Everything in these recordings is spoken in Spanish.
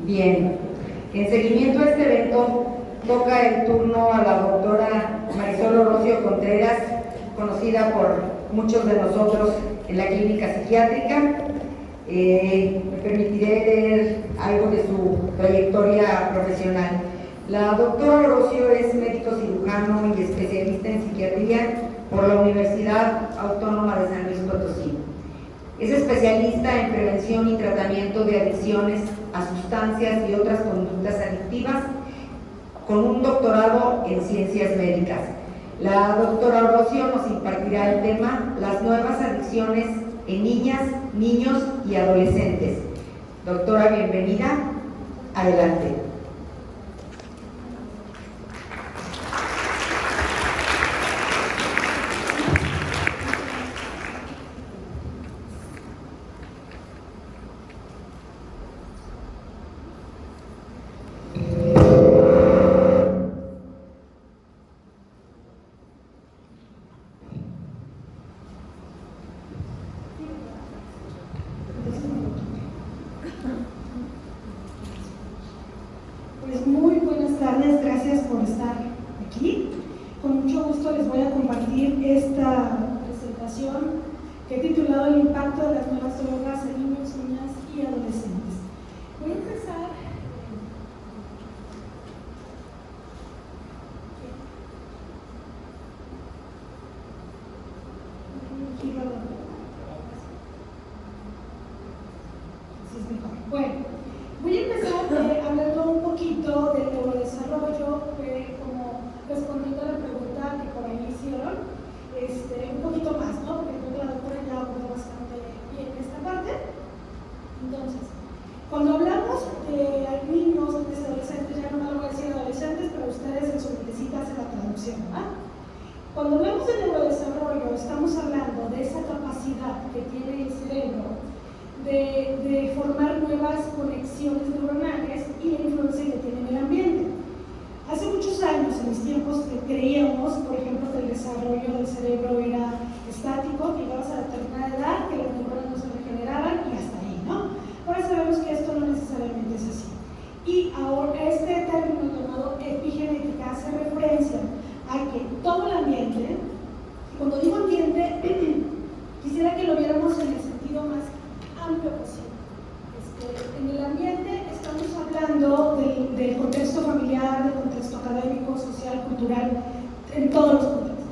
Bien, en seguimiento a este evento, toca el turno a la doctora Marisol Orosio Contreras, conocida por muchos de nosotros en la clínica psiquiátrica. Me permitiré leer algo de su trayectoria profesional. La doctora Orosio es médico cirujano y especialista en psiquiatría por la Universidad Autónoma de San Luis Potosí. Es especialista en prevención y tratamiento de adicciones a sustancias y otras conductas adictivas, con un doctorado en ciencias médicas. La doctora Orosio nos impartirá el tema las nuevas adicciones en niñas, niños y adolescentes. Doctora, bienvenida. Adelante. Pues muy buenas tardes, gracias por estar aquí. Con mucho gusto les voy a compartir esta presentación que he titulado El impacto de las nuevas drogas en niños, niñas y adolescentes. Voy a empezar. Bueno, voy a empezar hablando un poquito del neurodesarrollo, como respondiendo a la pregunta que por ahí me hicieron, un poquito más, ¿no? Porque creo que la doctora ya abordó bastante bien esta parte. Entonces, cuando hablamos de niños, de adolescentes, ya no me lo voy a decir adolescentes, pero ustedes en su mentecita hacen la traducción, ¿verdad? Cuando hablamos de neurodesarrollo, estamos hablando de esa capacidad que tiene el cerebro de formar nuevas conexiones neuronales y la influencia que tiene en el ambiente. Hace muchos años, en mis tiempos, creíamos, por ejemplo, que el desarrollo del cerebro era estático, que llegabas a determinada edad, que las neuronas no se regeneraban y hasta ahí, ¿no? Ahora sabemos que esto no necesariamente es así. Y ahora este término llamado epigenética hace referencia a que todo el ambiente, cuando digo ambiente, quisiera que lo viéramos en el sentido más amplio posible. En el ambiente estamos hablando del contexto familiar, del contexto académico, social, cultural, en todos los contextos.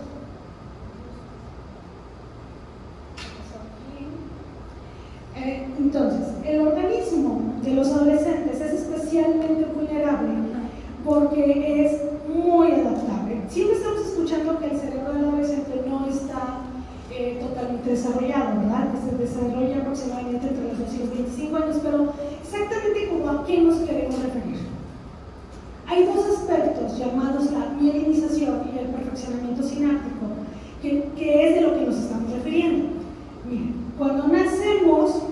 Entonces, el organismo de los adolescentes es especialmente vulnerable porque es muy adaptable. Siempre estamos escuchando que el cerebro del adolescente no está totalmente desarrollado, ¿verdad? Que se desarrolla aproximadamente entre los 2 y los 25 años, pero exactamente como a qué nos queremos referir. Hay dos aspectos llamados la mielinización y el perfeccionamiento sináptico, que es de lo que nos estamos refiriendo. Miren, cuando nacemos,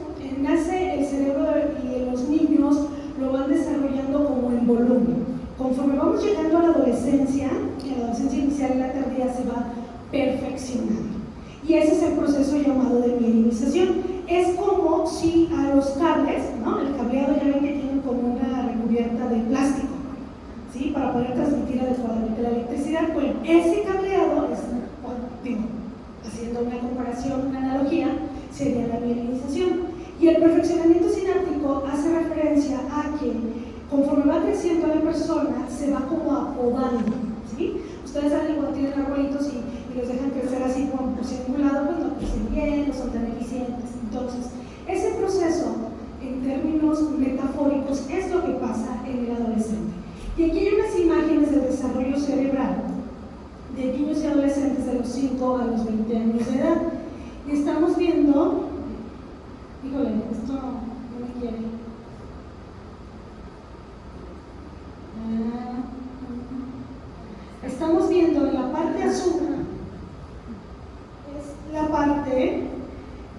nace el cerebro y los niños lo van desarrollando como en volumen. Conforme vamos llegando a la adolescencia inicial y la tardía se va perfeccionando. Y ese es el proceso llamado de mielinización. Es como si a los cables, ¿no? El cableado ya ven que tienen como una recubierta de plástico, ¿sí? Para poder transmitir adecuadamente la electricidad. Bueno, ese cableado, haciendo una comparación, una analogía, sería la mielinización. Y el perfeccionamiento sináptico hace referencia a que conforme va creciendo la persona, se va como apodando, ¿sí? Ustedes saben cuando tienen arbolitos y los dejan crecer así por circulado, pues no crecen bien, no son tan eficientes. Entonces, ese proceso, en términos metafóricos, es lo que pasa en el adolescente. Y aquí hay unas imágenes del desarrollo cerebral de niños y adolescentes de los 5 a los 20 años de edad. Y estamos viendo, híjole, esto no me quiere. Estamos viendo en la parte azul, es la parte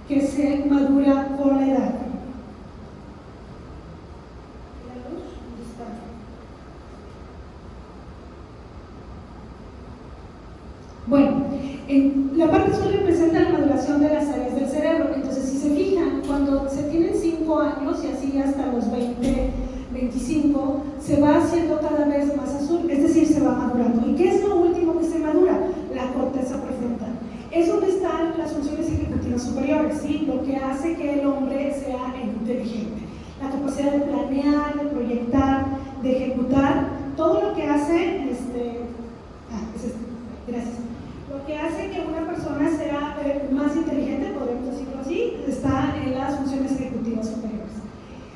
que se madura con la edad. ¿La luz? ¿Dónde está? Bueno, en la parte azul representa la maduración de las áreas del cerebro. Entonces, si se fijan, cuando se tienen 5 años y así hasta los 20, 25, se va haciendo cada vez más azul, es decir, se va madurando. ¿Y qué es lo último que se madura? La corteza prefrontal. Es donde están las funciones ejecutivas superiores, ¿sí? Lo que hace que el hombre sea inteligente. La capacidad de planear, de proyectar, de ejecutar, todo lo que hace, gracias. Lo que hace que una persona sea más inteligente, podemos decirlo así, está en las funciones ejecutivas superiores.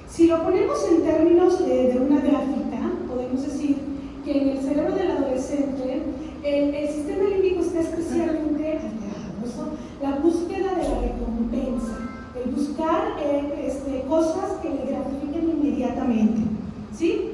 Si lo ponemos en términos de una gráfica, podemos decir que en el cerebro del adolescente el sistema límbico está especialmente alterado. La búsqueda de la recompensa, el buscar cosas que le gratifiquen inmediatamente, ¿sí?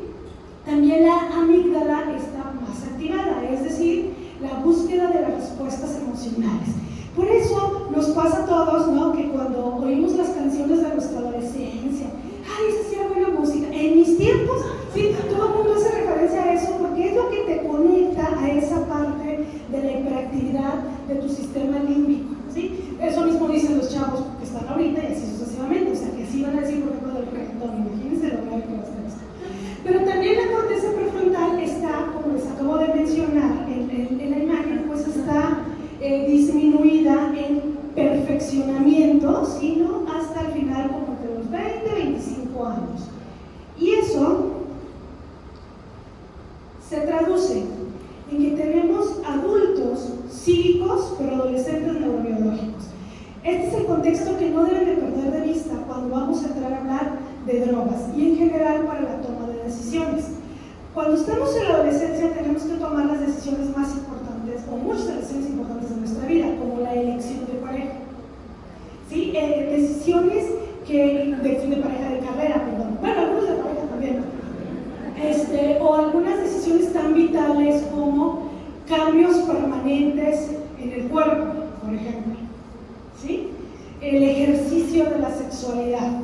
También la amígdala está más activada, es decir, la búsqueda de las respuestas emocionales. Por eso nos pasa a todos, ¿no?, que cuando oímos las canciones de nuestra adolescencia, ¡ay, esa sí era buena música! En mis tiempos, sí, todo el mundo hace referencia a eso porque es lo que te conecta a esa parte de la hiperactividad de tu sistema límbico, ¿sí? Eso mismo dicen los chavos que están ahorita y así sucesivamente, o sea, que así van a decir, por ejemplo, del reggaetón, imagínense lo grave que va a estar esto. Pero también la corteza prefrontal está, como les acabo de mencionar en la imagen, pues está disminuida en perfeccionamiento, sino hasta el final, como entre los 20 y 25 años. Y eso se traduce en que tenemos adultos psíquicos, pero adolescentes neurobiológicos. Este es el contexto que no deben de perder de vista cuando vamos a entrar a hablar de drogas y en general para la toma de decisiones. Cuando estamos en la adolescencia tenemos que tomar las decisiones más importantes, o muchas decisiones importantes de nuestra vida, como la elección de pareja. ¿Sí? Decisiones de elección de pareja, de carrera, perdón. Bueno, algunos de pareja también. O algunas decisiones tan vitales como cambios permanentes en el cuerpo, por ejemplo. ¿Sí? El ejercicio de la sexualidad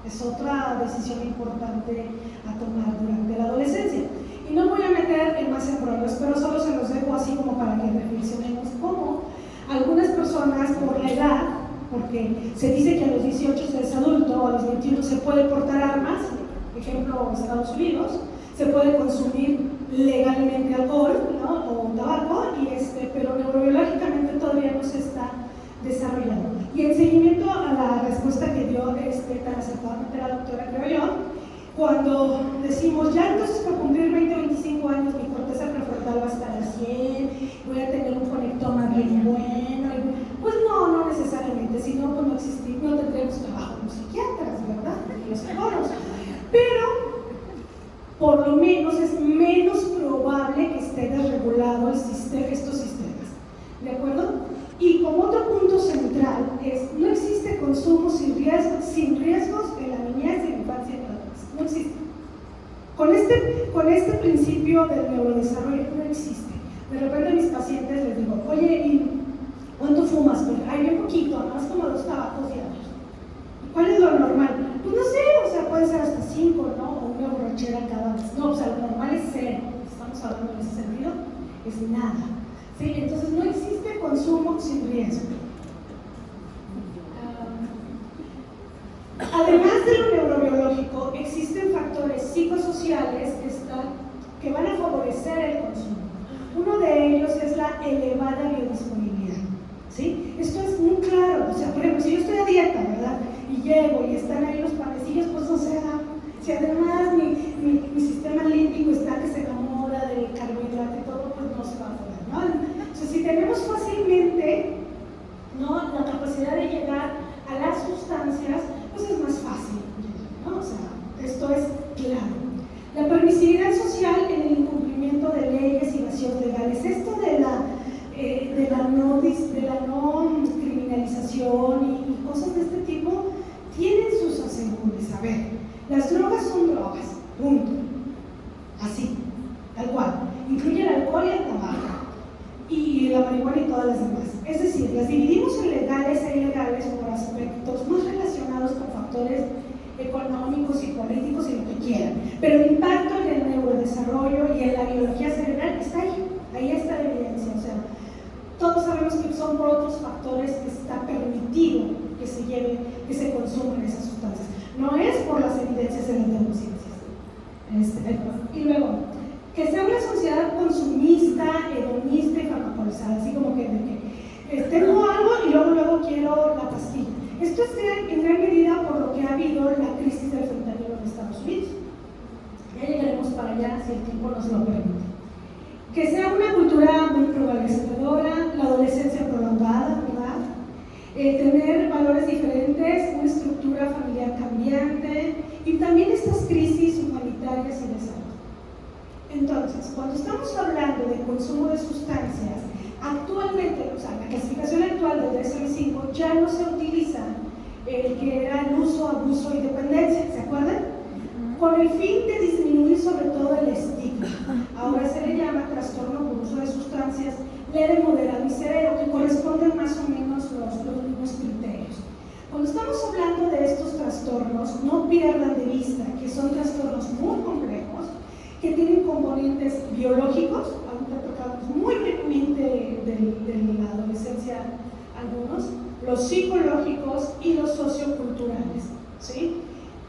es otra decisión importante a tomar durante la adolescencia. Y no voy a meter en más embrollos, pero solo se los dejo así como para que reflexionemos cómo algunas personas por la edad, porque se dice que a los 18 se es adulto o a los 21 se puede portar armas, ejemplo Estados Unidos, se puede consumir legalmente alcohol, ¿no?, o tabaco, pero neurobiológicamente todavía no se está desarrollando. Y en seguimiento a la respuesta que dio tan acertadamente la doctora, creo yo, cuando decimos, ya entonces por cumplir 20 o 25 años mi corteza prefrontal va a estar al 100, voy a tener un conectoma bien bueno, pues no necesariamente, si no, pues no tendremos trabajo como psiquiatras, ¿verdad? Los psicólogos. Pero por lo menos es menos probable que esté desregulado estos sistemas, ¿de acuerdo? Y como otro punto central es, no existe consumo sin riesgos en la niñez, en la infancia y en la adolescencia, no existe. Con este principio del neurodesarrollo no existe. De repente a mis pacientes les digo, oye, ¿y cuánto fumas? Pues, ay, bien poquito, nada más como 2 tabacos diarios. ¿Cuál es lo normal? Pues no sé, o sea, puede ser hasta 5, ¿no? O una borrachera cada vez. No, o sea, lo normal es 0. Estamos hablando en ese sentido, es nada. ¿Sí? Entonces no existe consumo sin riesgo. Además de lo neurobiológico, existen factores psicosociales que van a favorecer el consumo. Uno de ellos es la elevada biodisponibilidad. ¿Sí? Esto es muy claro. O sea, por ejemplo, si yo estoy a dieta, ¿verdad?, y llego y están ahí los panecillos, pues o sea, si además mi sistema límbico está que se enamora del carbohidrato y todo, pues no se va a poder, ¿no? O sea, si tenemos fácilmente, ¿no?, la capacidad de llegar a las sustancias, pues es más fácil, ¿no? O sea, esto es claro. La permisividad social en el incumplimiento de leyes y vacíos legales. Esto de la no criminalización y cosas de este tipo tienen sus asegúnes. A ver, las drogas son drogas, punto. Así, tal cual. Incluye el alcohol y el tabaco, y la marihuana y todas las demás. Es decir, las dividimos en legales e ilegales por aspectos más relacionados con factores económicos y políticos y lo que quieran. Pero el impacto en el neurodesarrollo y en la biología cerebral está ahí está la evidencia. O sea, todos sabemos que son por otros factores que está permitido que se consuman esas sustancias. No es por las evidencias en las neurociencias. Y luego, que sea una sociedad consumista, hedonista y farmacolizada, así como que tengo algo y luego quiero la pastilla. Esto es en gran medida por lo que ha habido la crisis del fentanilo en Estados Unidos. Ya llegaremos para allá si el tiempo nos lo permite. Que sea una cultura muy globalizadora, la adolescencia prolongada, ¿verdad? Tener valores diferentes, una estructura familiar cambiante y también estas crisis humanitarias y de salud. Entonces, cuando estamos hablando de consumo de sustancias, actualmente, o sea, la clasificación actual del DSM-5 ya no se utiliza el que era el uso, abuso y dependencia, ¿se acuerdan? Con el fin de disminuir sobre todo el estigma. Ahora se le llama trastorno por uso de sustancias leve, moderado y severo, que corresponden más o menos los mismos criterios. Cuando estamos hablando de estos trastornos, no pierdan de vista que son trastornos muy complejos, que tienen componentes biológicos, aunque tocamos muy brevemente de la adolescencia algunos, los psicológicos y los socioculturales, ¿sí?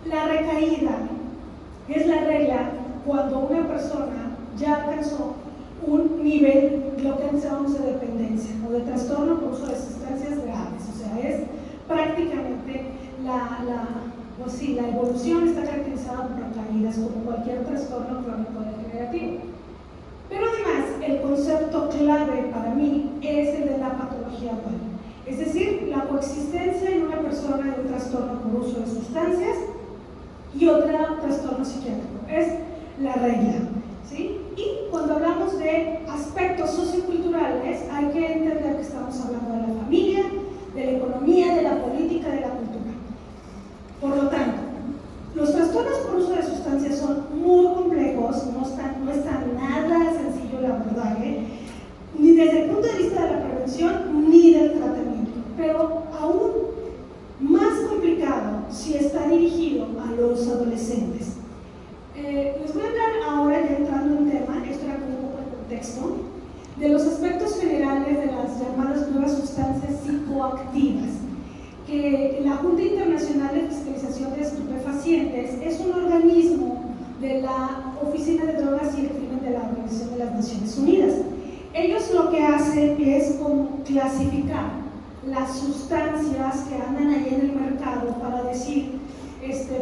La recaída es la regla cuando una persona ya alcanzó un nivel, lo que llamamos de dependencia o de trastorno por uso de sustancias graves, o sea, es prácticamente la evolución está caracterizada por recaídas como cualquier trastorno crónico degenerativo. Pero además, el concepto clave para mí es el de la patología dual, es decir, la coexistencia en una persona de un trastorno por uso de sustancias y otra trastorno psiquiátrico, es la regla, ¿sí? Y cuando hablamos de aspectos socioculturales, hay que entender que estamos hablando de la familia, de la economía, de la política, de la cultura. Por lo tanto, los trastornos por uso de sustancias son muy complejos, no está nada sencillo el abordaje, ni desde el punto de vista de la prevención ni del tratamiento, pero aún más complicado si está dirigido a los adolescentes. Les voy a hablar ahora, ya entrando en tema, esto era como un poco el contexto, de los aspectos generales de las llamadas nuevas sustancias psicoactivas, que la Junta Internacional de Fiscalización de Estupefacientes es un organismo de la Oficina de Drogas y el Crimen de la Organización de las Naciones Unidas. Ellos lo que hacen es como clasificar las sustancias que andan ahí en el mercado para decir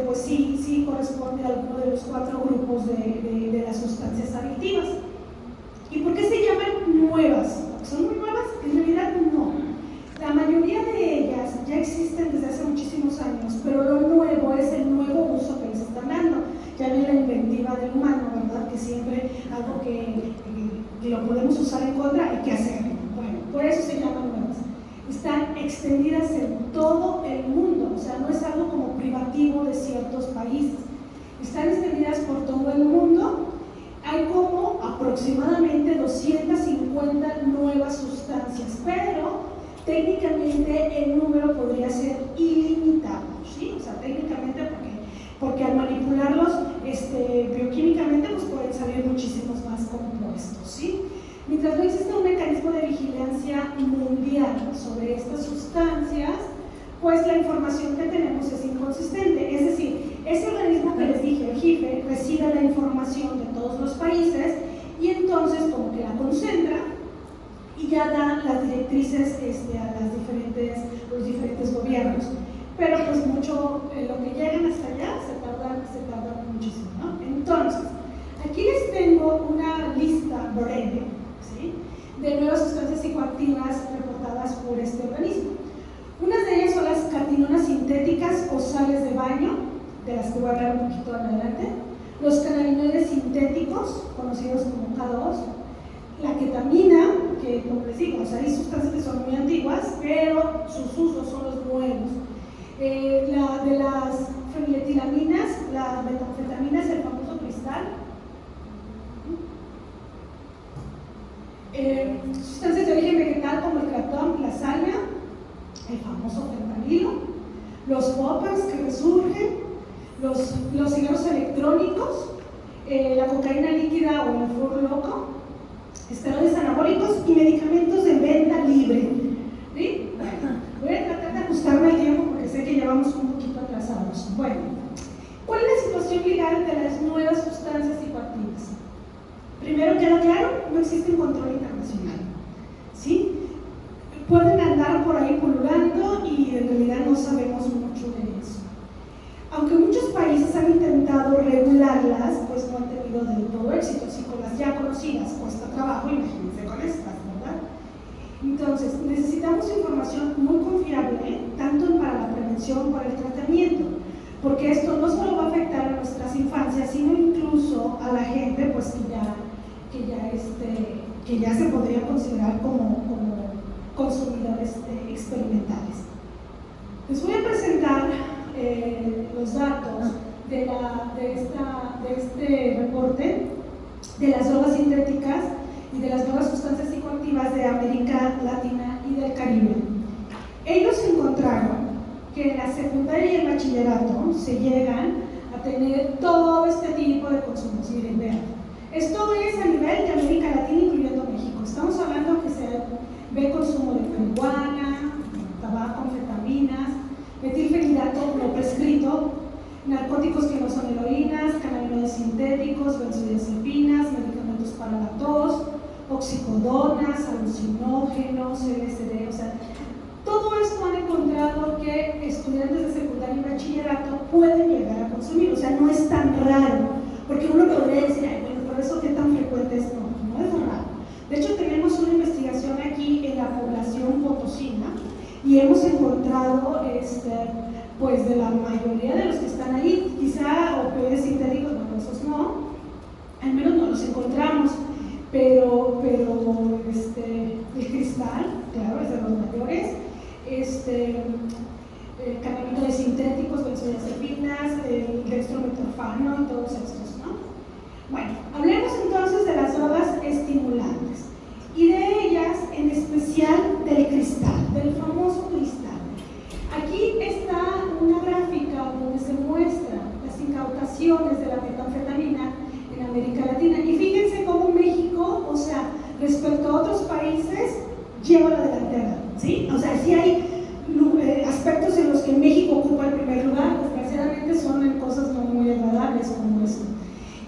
pues sí corresponde a alguno de los 4 grupos de las sustancias adictivas. ¿Y por qué se llaman nuevas? ¿Son muy nuevas? En realidad no. La mayoría de ellas ya existen desde hace muchísimos años, pero lo nuevo es el nuevo uso que les están dando. Ya viene la inventiva del humano, ¿verdad? Que siempre algo que lo podemos usar en contra hay que hacerlo. Bueno, por eso se llaman nuevas. Están extendidas en todo el mundo, o sea, no es algo como privativo de ciertos países. Están extendidas por todo el mundo. Hay como aproximadamente 250 nuevas sustancias, pero técnicamente el número podría ser ilimitado, ¿sí? O sea, técnicamente porque al manipularlos bioquímicamente pues pueden salir muchísimos más compuestos, ¿sí? Mientras no existe un mecanismo de vigilancia mundial sobre estas sustancias, pues la información que tenemos es inconsistente. Es decir, ese organismo que les dije, el GIFE, recibe la información de todos los países y entonces como que la concentra y ya da las directrices a los diferentes gobiernos. Pero pues mucho, lo que llegan hasta allá se tarda muchísimo, ¿no? Entonces, aquí les tengo una lista breve, ¿sí?, de nuevas sustancias psicoactivas reportadas por este organismo. Unas de ellas son las catinonas sintéticas o sales de baño, de las que voy a hablar un poquito adelante, los cannabinoides sintéticos, conocidos como K2, la ketamina, que como les digo, o sea, hay sustancias que son muy antiguas, pero sus usos son los nuevos. De las feniletilaminas, las metanfetaminas, el famoso cristal. Sustancias de origen vegetal como el cratón, la salvia, el famoso fentanilo, los poppers que resurgen, los cigarros electrónicos, la cocaína líquida o el furloco, esteroides anabólicos y medicamentos de venta libre. ¿Sí? Bueno, voy a tratar de ajustarme al tiempo porque sé que llevamos un poquito atrasados. Bueno, ¿cuál es la situación información legal de las nuevas sustancias psicoactivas. Primero, queda claro, no existe un control internacional, ¿sí? Pueden andar por ahí pululando y en realidad no sabemos mucho de eso. Aunque muchos países han intentado regularlas, pues no han tenido del todo éxito. Si con las ya conocidas cuesta trabajo, imagínense con estas, ¿verdad? Entonces, necesitamos información muy confiable, tanto para la prevención como para el tratamiento, porque esto no solo va a afectar a nuestras infancias, sino incluso a la gente pues, que ya se podría considerar como consumidores experimentales. Les voy a presentar los datos de este reporte de las drogas sintéticas y de las nuevas sustancias psicoactivas de América Latina y del Caribe. Ellos encontraron que en la secundaria y el bachillerato se llegan a tener todo este tipo de consumos. Miren, vean, esto es a nivel de América Latina, incluyendo México. Estamos hablando que se ve consumo de marihuana, tabaco, anfetaminas, metilfenidato no prescrito, narcóticos que no son heroínas, cannabinoides sintéticos, benzodiazepinas, medicamentos para la tos, oxicodonas, alucinógenos, LSD, o sea, todo esto han encontrado que estudiantes de secundaria y bachillerato pueden llegar a consumir, o sea, no es tan raro, porque uno podría decir, ay, bueno, por eso qué tan frecuente es, no es raro. De hecho, tenemos una investigación aquí en la población potosina y hemos encontrado, pues de la mayoría de los que están ahí, quizá opioides sintéticos, bueno, esos no, al menos no los encontramos, pero el cristal, claro, es de los mayores, cannabinoides sintéticos, benzodiazepinas, el dextrometorfano y todos estos, ¿no? Bueno, hablemos entonces de las drogas estimulantes y de ellas, en especial del cristal, del famoso cristal. Aquí está una gráfica donde se muestran las incautaciones de la metanfetamina en América Latina y fíjense cómo México, o sea, respecto a otros países, lleva la delantera, ¿sí? O sea, sí hay aspectos en los que México ocupa el primer lugar, desgraciadamente son en cosas no muy agradables como esto.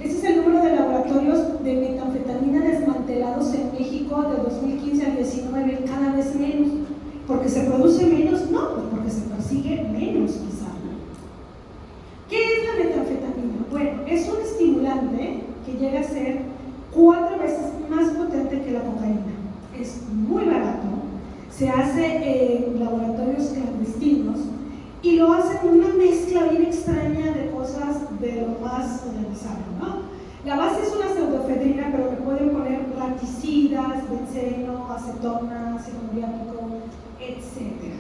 Este es el número de laboratorios de metanfetamina desmantelados en México de 2015 al 19, cada vez menos. ¿Porque se produce menos? No, pues porque se persigue menos quizá. ¿Qué es la metanfetamina? Bueno, es un estimulante que llega a ser 4 veces más potente que la cocaína. Es muy barato, se hace en laboratorios clandestinos y lo hacen una mezcla bien extraña de cosas de lo más organizado, ¿no? La base es una pseudoefedrina, pero le pueden poner plaguicidas, benceno, acetona, ácido muriático, etc.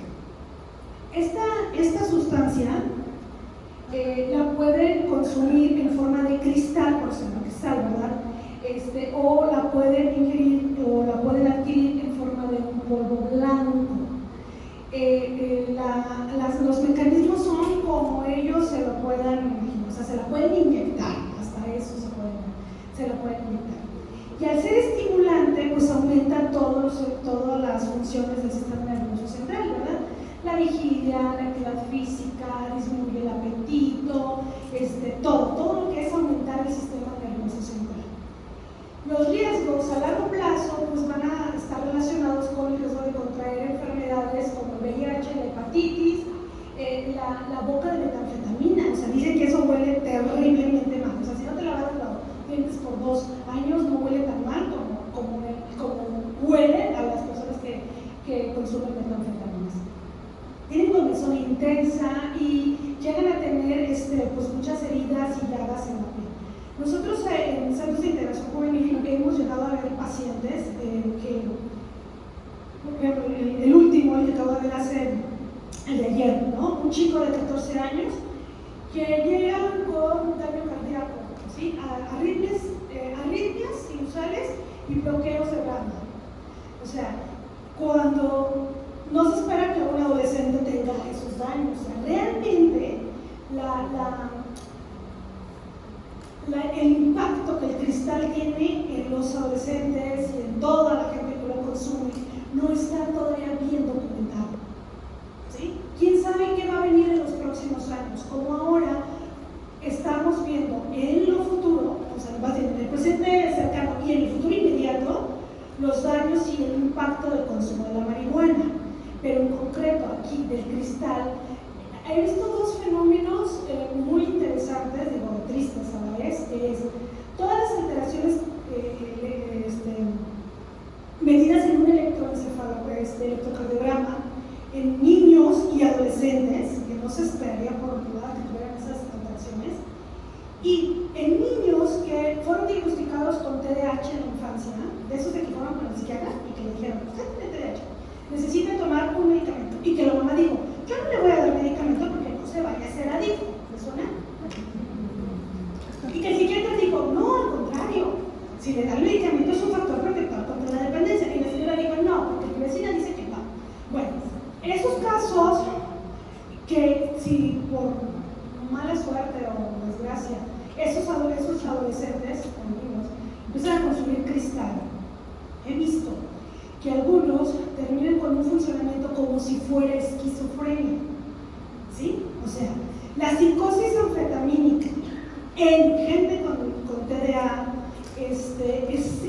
Esta sustancia la pueden consumir en forma de cristal, por ser cristal, ¿verdad? O la pueden ingerir o la pueden adquirir en forma de un polvo blanco. Los mecanismos son como ellos se lo puedan, o sea, se la pueden inyectar, hasta eso se lo pueden inyectar. Y al ser estimulante, pues aumenta todas las funciones del sistema nervioso central, ¿verdad? La vigilia, la actividad física, disminuye el apetito, todo lo que es aumentar el sistema nervioso central. Los riesgos a largo plazo pues van a estar relacionados con el riesgo de contraer enfermedades como el VIH, la hepatitis, la boca de metanfetamina, o sea, dicen que eso huele terriblemente mal, o sea, si no te lavas los dientes por 2 años no huele tan mal como huele a las personas que consumen metanfetaminas. Tienen comezón intensa y llegan a tener pues muchas heridas y llagas en la piel. Nosotros en Centros de Integración Juvenil hemos llegado a ver pacientes el último, el que acabo de ver el de ayer, ¿no? Un chico de 14 años que llega con daño cardíaco, ¿sí? Arritmias inusuales y bloqueos de banda. O sea, cuando no se espera que un adolescente tenga esos daños, o sea, realmente el impacto que el cristal tiene en los adolescentes y en toda la gente que lo consume no está todavía bien documentado, ¿sí? ¿Quién sabe qué va a venir en los próximos años? Como ahora estamos viendo he visto dos fenómenos muy interesantes, digo, tristes a la vez, que es todas las alteraciones medidas en un electrocardiograma en niños y adolescentes, que no se esperaría por nada que tuvieran esas alteraciones, y en niños que fueron diagnosticados con TDAH en la infancia, de esos de que fueron con la psiquiatra y que le dijeron, usted tiene TDAH, necesita tomar un medicamento, y que la mamá dijo, yo no le voy a dar medicamento porque no se vaya a hacer adicto. ¿Me suena? Y que el psiquiatra dijo, no, al contrario, si le da el medicamento es un factor protector contra la dependencia. Y la señora dijo, no, porque mi vecina dice que no. Bueno, esos casos que si por mala suerte o desgracia, esos adolescentes o niños empiezan a consumir cristal, he visto que algunos terminan con un funcionamiento como si fuera esquizofrenia, ¿sí? O sea, la psicosis anfetamínica en gente con TDA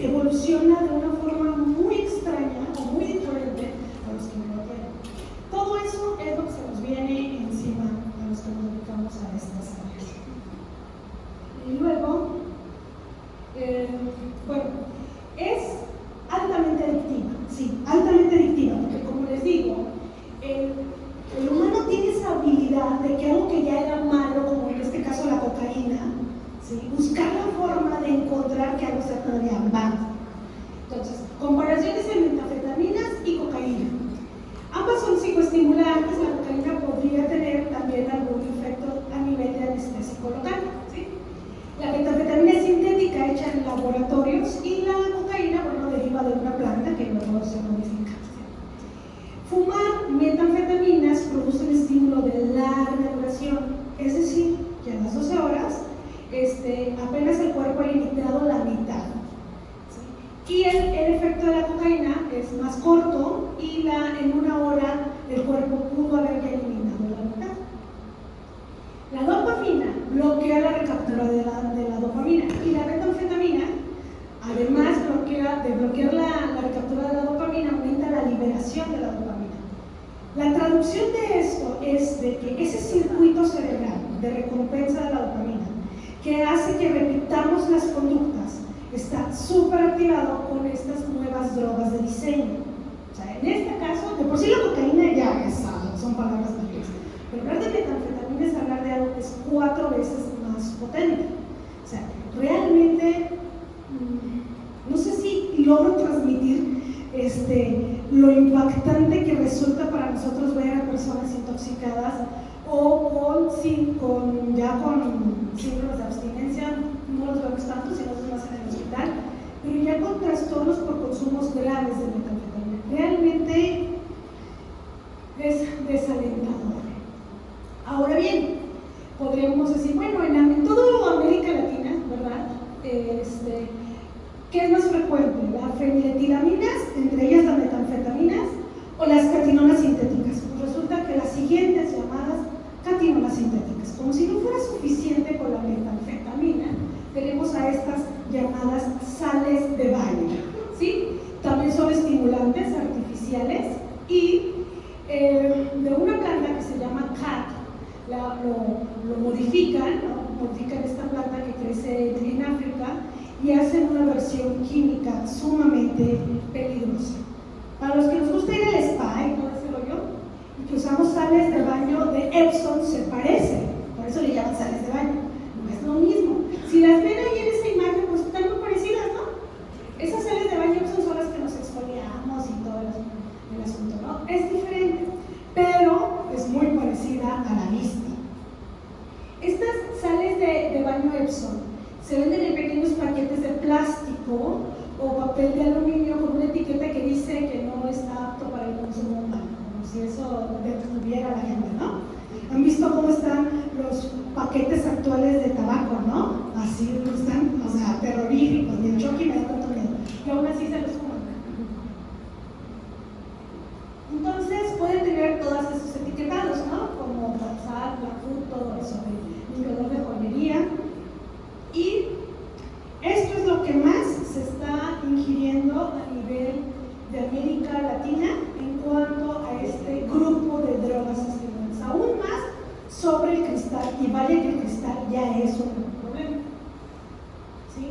evoluciona de una forma muy extraña o muy diferente a los que no lo tienen. Todo eso es lo que se nos viene encima a los que nos dedicamos a estas áreas. Y luego, bueno, es altamente adictiva, sí, altamente adictiva, porque como les digo, el humano tiene esa habilidad de que algo que ya era malo, como en este caso la cocaína, ¿sí? Buscar la forma de encontrar que algo sea todavía más. Entonces, comparaciones entre metanfetaminas y cocaína. Ambas son psicoestimulantes, la cocaína podría tener también algún efecto a nivel de anestésico local, ¿sí? La metanfetamina sintética hecha en laboratorios y la cocaína, bueno, deriva de una planta que luego se modifica. Fumar metanfetaminas produce un estímulo de larga duración, es decir, que a las 12 horas apenas el cuerpo ha eliminado la mitad. ¿Sí? Y el efecto de la cocaína es más corto y en una hora el cuerpo pudo haber ya eliminado la mitad. La dopamina bloquea la recaptura de la dopamina y la metanfetamina, además de bloquear la recaptura de la dopamina, aumenta la liberación de la dopamina. La traducción de esto es de que ese circuito cerebral de recompensa de la dopamina que hace que repitamos las conductas está súper activado con estas nuevas drogas de diseño. O sea, en este caso, de por sí la cocaína ya son palabras mayores, pero hablar de metanfetamina es hablar de algo que es 4 veces más potente. O sea, realmente, no sé si logro transmitir lo impactante que resulta para nosotros ver a personas intoxicadas o ya con síndromes de abstinencia, no los vemos tanto, sino los más en el hospital, pero ya con trastornos por consumos graves de metanfetamina. Realmente es desalentador. Ahora bien, podríamos decir, bueno, en toda América Latina, ¿verdad? ¿Qué es más frecuente? ¿Las feniletilaminas, entre ellas las metanfetaminas, o las catinonas sintéticas? Pues resulta que las siguientes llamadas catinonas sintéticas, como si no fuera suficiente con la metanfetamina, tenemos a estas llamadas sales de baño, ¿sí? También son estimulantes artificiales y de una planta que se llama CAT, lo modifican, ¿no? Modifican esta planta que crece en África y hacen una versión química sumamente peligrosa. Para los que nos gusta ir al spa y todo ese rollo, y que usamos sales de baño de Epsom, se parecen, por eso le llaman sales de baño, no es lo mismo. Si las ven ahí en esa imagen, pues están muy parecidas, ¿no? Esas sales de baño Epsom son las que nos exfoliamos y todo el asunto, ¿no? Es diferente, pero es muy parecida a la vista. Estas sales de baño Epsom se venden en pequeños paquetes de plástico o papel de aluminio con una etiqueta que dice que no está apto para el consumo humano, como si eso detuviera a la gente, ¿no? ¿Han visto cómo están los paquetes actuales de tabaco, no? Así están, o sea, terroríficos, y el choque me da tanto miedo, y aún así se los fuman. Entonces pueden tener todos esos etiquetados, ¿no? Como WhatsApp, la food, todo eso, el indicador de joyería. Y esto es lo que más se está ingiriendo a nivel de América Latina en cuanto a este grupo de drogas estimulantes. Aún más sobre el cristal, y vaya que el cristal ya es un problema. ¿Sí?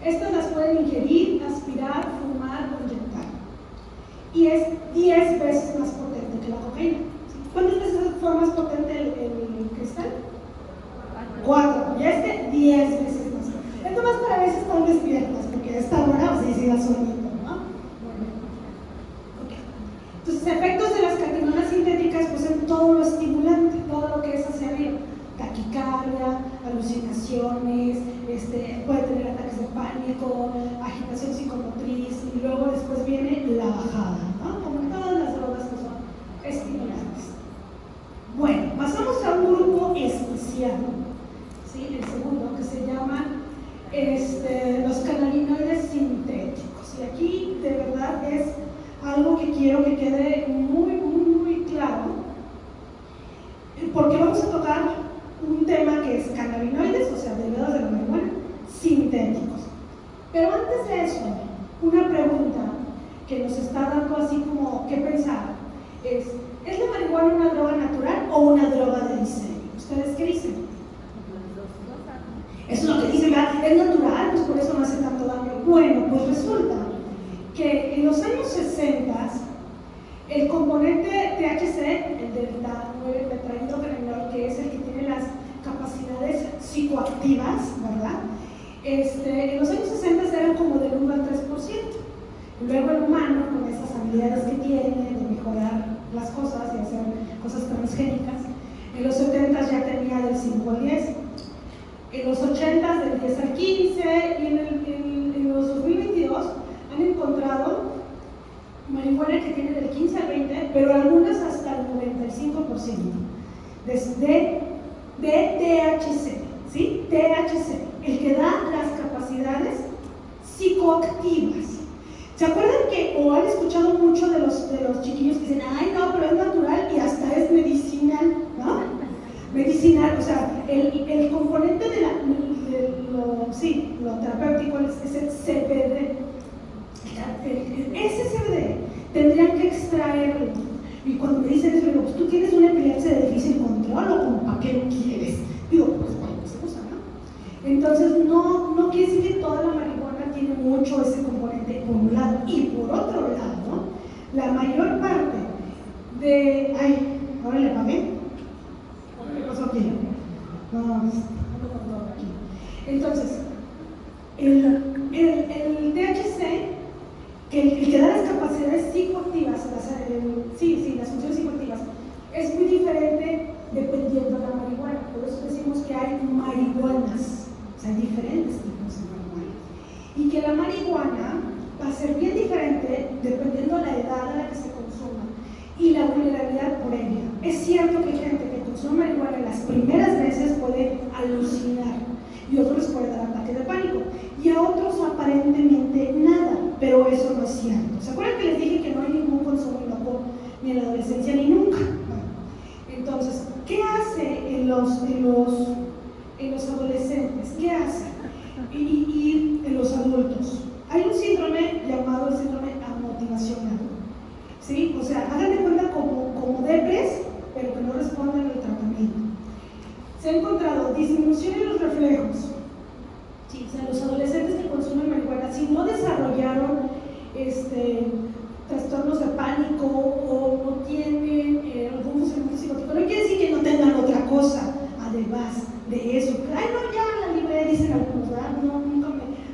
Estas las pueden ingerir, aspirar, fumar o inyectar. Y es 10 veces más potente que la cocaína. ¿Sí? ¿Cuántas veces fue más potente el cristal? 4. Y este 10 veces más potente. Esto más para ver si están despiertas, porque a esta hora sí da sueñito, ¿no? Bueno. Okay. Entonces, efectos de las catenonas sintéticas, pues en todo lo estimulante, todo lo que es hacia arriba. Taquicardia, alucinaciones, puede tener ataques de pánico, agitación psicomotriz, y luego después viene la bajada, ¿no? Como en todas las drogas que son estimulantes. Bueno, pasamos a un grupo especial, ¿sí? El segundo, que se llama los cannabinoides sintéticos. Y aquí de verdad es algo que quiero que quede muy claro, porque vamos a tocar un tema que es cannabinoides, o sea, derivados de la marihuana, sintéticos. Pero antes de eso, una pregunta que nos está dando así como que pensar es la marihuana una droga natural o una droga de diseño? ¿Ustedes qué dicen? Eso es lo que dicen, ¿verdad? Es natural, pues por eso no hace tanto daño. Bueno, pues resulta que en los años 60 el componente THC, el delta 9 tetrahidrocannabinol, que es el que tiene las capacidades psicoactivas, ¿verdad? En los años 60 eran como del 1 al 3%. Luego el humano, con esas habilidades que tiene de mejorar las cosas y hacer cosas transgénicas, en los 70 ya tenía del 5 al 10, en los 80 del 10 al 15, y en los 2022 han encontrado marihuana que tiene del 15 al 20, pero algunas hasta el 95% de THC, ¿sí? THC, el que da las capacidades psicoactivas. ¿Se acuerdan que, o han escuchado mucho de los chiquillos que dicen, ay no, pero es natural y hasta es medicinal, ¿no? Medicinal, o sea, el componente de lo terapéutico es el CBD. Ese CBD tendrían que extraerlo. Y cuando me dicen eso, digo, pues tú tienes una epilepsia de difícil control o como para qué lo quieres. Digo, pues para lo que se usa, ¿no? Entonces no quiere decir que toda la marihuana tiene mucho ese componente por un lado. Y por otro lado, la mayor parte de... Ay, ahora le apagué. ¿Qué pasó aquí? No lo aquí. Entonces, el THC, el que da las capacidades psicoactivas, las funciones psicoactivas, es muy diferente dependiendo de la marihuana. Por eso decimos que hay marihuanas, o sea, hay diferentes tipos de marihuana. Y que la marihuana va a ser bien diferente dependiendo de la edad a la que se consuma y la vulnerabilidad por ella. Es cierto que hay gente que consume marihuana las primeras veces puede alucinar y otros les puede dar ataque de pánico y a otros aparentemente nada, pero eso no es cierto. ¿Se acuerdan que les dije que no hay ningún consumo inocuo ni en la adolescencia ni nunca? Bueno, entonces, ¿qué hace en los adolescentes? ¿Qué hace? Y en los adultos. Hay un síndrome llamado el síndrome amotivacional, ¿sí? O sea, hagan de cuenta como depres, pero que no responden al tratamiento. Se ha encontrado disminución en los reflejos. Sí, o sea, los adolescentes que consumen marihuana, si no desarrollaron trastornos de pánico o no tienen algún funcionamiento psicótico, no quiere decir que no tengan otra cosa además de eso. Ay, no, ya la libré, dicen algunos, ¿verdad?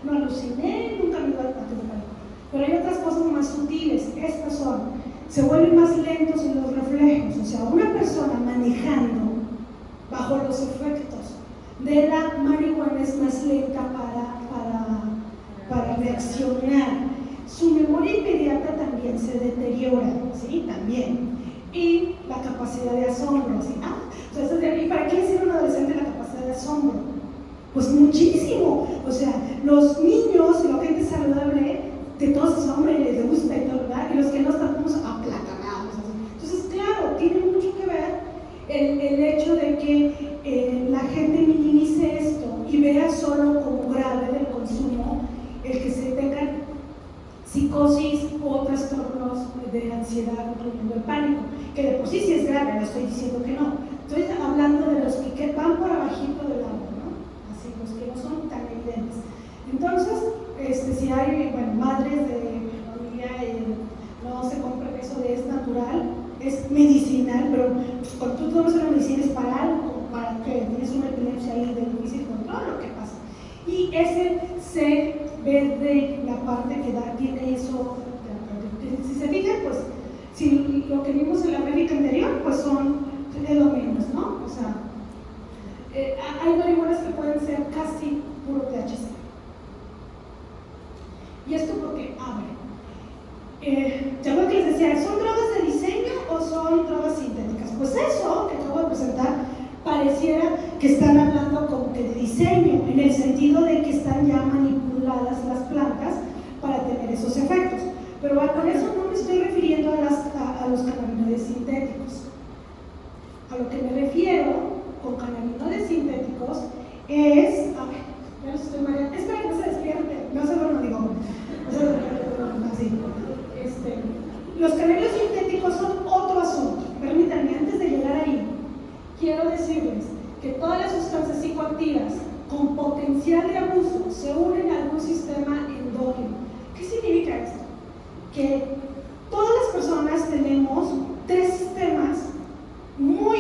No aluciné, nunca me dio ataque de pánico. Pero hay otras cosas más sutiles. Estas son, se vuelven más lentos en los reflejos. O sea, una persona manejando bajo los efectos de la marihuana es más lenta para reaccionar. Su memoria inmediata también se deteriora, ¿sí? También. Y la capacidad de asombro, ¿sí? O sea, ¿y para qué le sirve a un adolescente la capacidad de asombro? Pues muchísimo. O sea, los niños y la gente saludable, de todos asombra y les gusta y todo, ¿verdad? Y los que no estamos aplatanados. Entonces, claro, tiene mucho que ver el hecho de que la gente minimice esto y vea solo como grave del consumo el que se tengan psicosis o trastornos de ansiedad, incluyendo el pánico, que de por sí es grave, no estoy diciendo que no. Estoy hablando de los ese CBD, la parte que tiene eso, si se fijan, pues, si lo que vimos en la médica anterior, pues es lo menos, ¿no? O sea, hay marihuanas que pueden ser casi puro THC. ¿Y esto por qué? Ya lo que les decía, ¿son drogas de diseño o son drogas sintéticas? Pues eso que acabo de presentar pareciera que están hablando como que de diseño, en el sentido de que están ya manipuladas las plantas para tener esos efectos. Pero con eso no me estoy refiriendo a los cannabinoides sintéticos. A lo que me refiero con cannabinoides sintéticos es... ya los estoy mareando. Espera que no se despierte. No se lo digo. Así. Los cannabinoides sintéticos son otro asunto. Permítanme, antes de llegar ahí, quiero decirles que todas las sustancias psicoactivas con potencial de abuso se unen a algún sistema endógeno. ¿Qué significa esto? Que todas las personas tenemos tres sistemas muy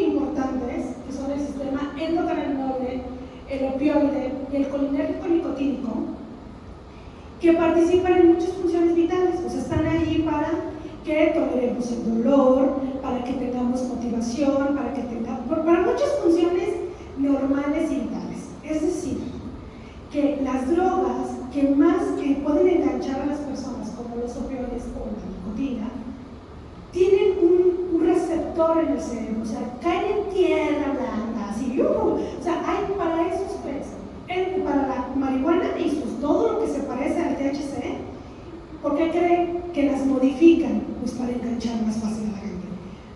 importantes, que son el sistema endocannabinoide, el opioide y el colinérgico nicotínico, que participan en muchas funciones vitales. O sea, están ahí para que toleremos el dolor, para que tengamos motivación, para muchas funciones normales y vitales. Es decir, que las drogas que más pueden enganchar a las personas, como los opioides o la nicotina, tienen un receptor en el cerebro, o sea, caen en tierra blanda, así, o sea, hay para esos tres, para la marihuana y todo lo que se parece al THC, ¿por qué creen que las modifican? Pues para enganchar más fácil a la gente.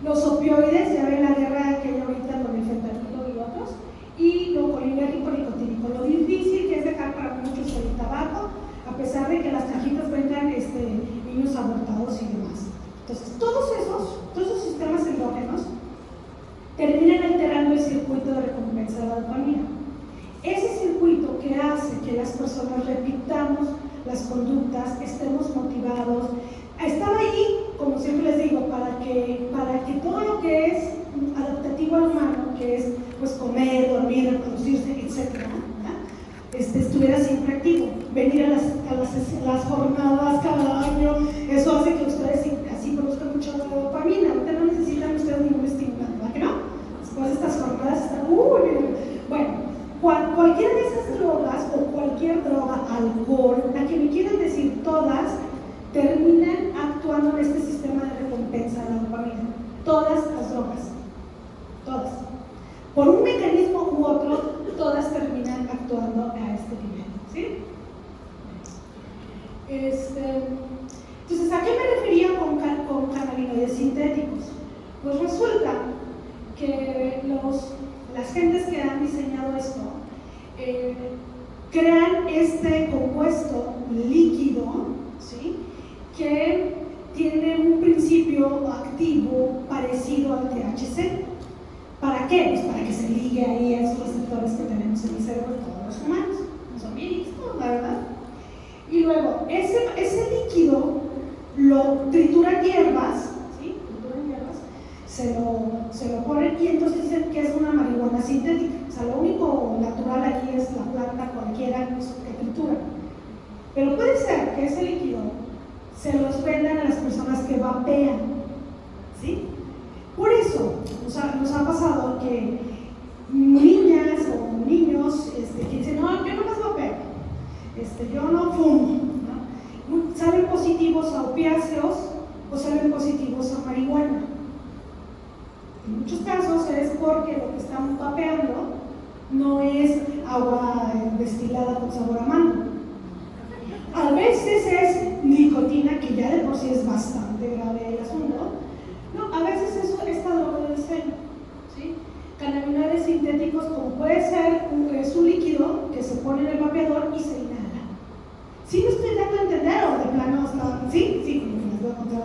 Los opioides, ya ven la guerra que hay ahorita con el fentanilo y otros, y lo colinérgico nicotínico, lo difícil que es dejar para muchos el tabaco, a pesar de que las cajitas vengan niños abortados y demás. Entonces, todos esos sistemas endógenos terminan alterando el circuito de recompensa de la dopamina. Ese circuito que hace que las personas repitamos las conductas, estemos motivados, estaba ahí, como siempre les digo, para que todo lo que es adaptativo al humano, que es pues comer, dormir, reproducirse, etc., estuviera siempre activo. Venir a las jornadas cada año, eso hace que ustedes así produzcan mucha dopamina. Ahorita no necesitan ustedes ningún estimulante, ¿verdad que no? Después de estas jornadas están bueno. Cualquiera de esas drogas o cualquier droga, alcohol, la que me quieran decir, todas terminan actuando en este sistema de recompensa de la dopamina. Todas las drogas, todas. Por un mecanismo u otro, todas terminan actuando a este nivel, ¿sí? Entonces, ¿a qué me refería con cannabinoides sintéticos? Pues resulta que las gentes que han diseñado esto crean este compuesto líquido, ¿sí?, que tiene un principio activo parecido al THC. ¿Para qué? Pues para que se ligue ahí a esos receptores que tenemos en el cerebro de todos los humanos. No son bien listos, la verdad. Y luego, ese líquido lo trituran hierbas, ¿sí? Trituran hierbas, se lo ponen y entonces dicen que es una marihuana sintética. O sea, lo único natural aquí es la planta cualquiera que tritura. Pero puede ser que ese líquido se los vendan a las personas que vapean, ¿sí? Por eso nos ha pasado que niñas o niños que dicen, no, yo no más vapeo, yo no fumo, ¿no? Salen positivos a opiáceos o salen positivos a marihuana. En muchos casos es porque lo que están vapeando no es agua destilada con sabor a mango. A veces es nicotina, que ya de por sí es bastante grave el asunto. No, a veces es esta droga de diseño, ¿sí? Cannabinoides sintéticos, como puede ser un líquido que se pone en el vapeador y se inhala. ¿Sí me estoy dando a entender o de plano está? ¿Sí? Sí, les voy a contar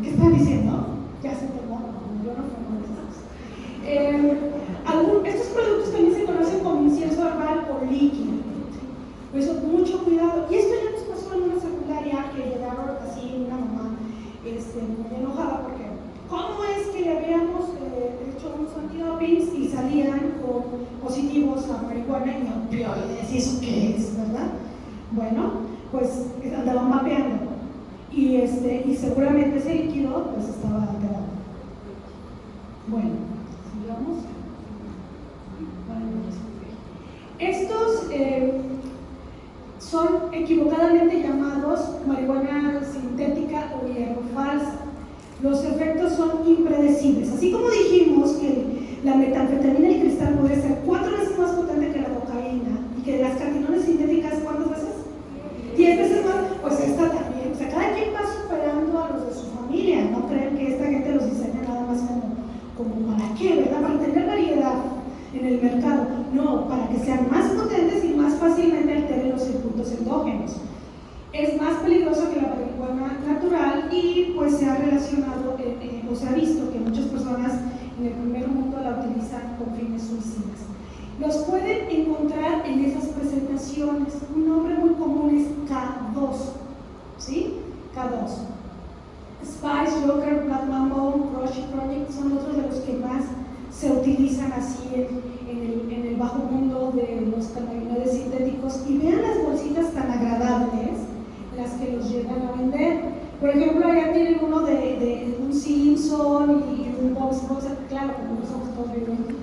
¿qué están diciendo? Ya se tomó, yo no fumo de estos. Estos productos también se conocen como incienso herbal o líquido. Por eso, mucho cuidado. Y esto ya nos pasó en una secundaria que llegaron así una mamá muy enojada porque ¿cómo es que le habíamos hecho uso antidopings y salían con positivos a marihuana y a opioides, ¿y eso qué es, verdad? Bueno, pues andaban mapeando y seguramente ese líquido pues estaba alterado. Bueno, sigamos. Estos son equivocadamente llamados marihuana sintética o hierro falsa. Los efectos son impredecibles. Así como dijimos que la metanfetamina y el cristal puede ser 4 veces más potente que la cocaína y que las catinones sintéticas, ¿cuántas veces? 10 veces más, pues esta también. O sea, cada quien va superando a los de su familia. No creen que esta gente los diseña nada más como para qué, ¿verdad? Para tener variedad en el mercado. No, para que sean más potentes y más fácilmente alteren los circuitos endógenos. Es más peligroso que la marihuana natural y pues se ha relacionado o se ha visto que muchas personas en el primer mundo la utilizan con fines suicidas. Los pueden encontrar en esas presentaciones. Un nombre muy común es K2, ¿sí? K2. Spice, Joker, Black Mambo, Crush Project son otros de los que más se utilizan así en el bajo mundo de los cannabinoides sintéticos. Y vean las bolsitas tan agradables las que los llegan a vender. Por ejemplo, allá tienen uno de un Simpson y un Bob Esponja, claro, como los somos todos viviendo.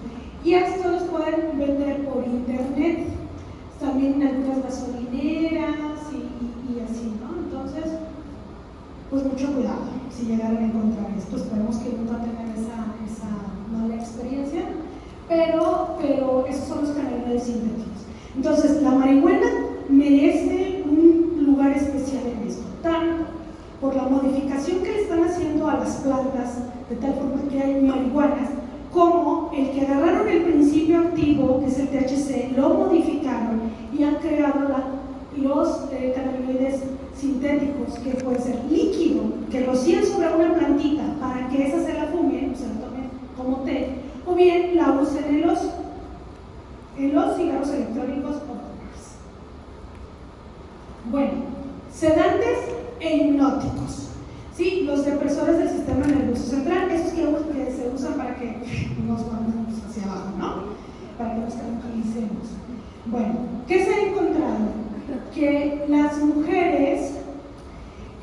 Y estos los pueden vender por internet, también en algunas gasolineras y así, ¿no? Entonces, pues mucho cuidado si llegaran a encontrar esto. Esperemos que nunca tengan esa mala experiencia, pero esos son los cannabinoides sintéticos. Entonces, la marihuana merece un lugar especial en esto, tanto por la modificación que le están haciendo a las plantas, de tal forma que hay marihuanas, como el que agarraron el principio activo, que es el THC, lo modificaron y han creado los cannabinoides sintéticos, que puede ser líquido, que rocían sobre una plantita para que esa se la fumen, o se la tomen como té, o bien la usen en los cigarros electrónicos o demás. Bueno, sedantes e hipnóticos. Sí, los depresores del sistema nervioso central, esos que se usan para que nos mandemos hacia abajo, ¿no? Para que nos tranquilicemos. Bueno, ¿qué se ha encontrado? Que las mujeres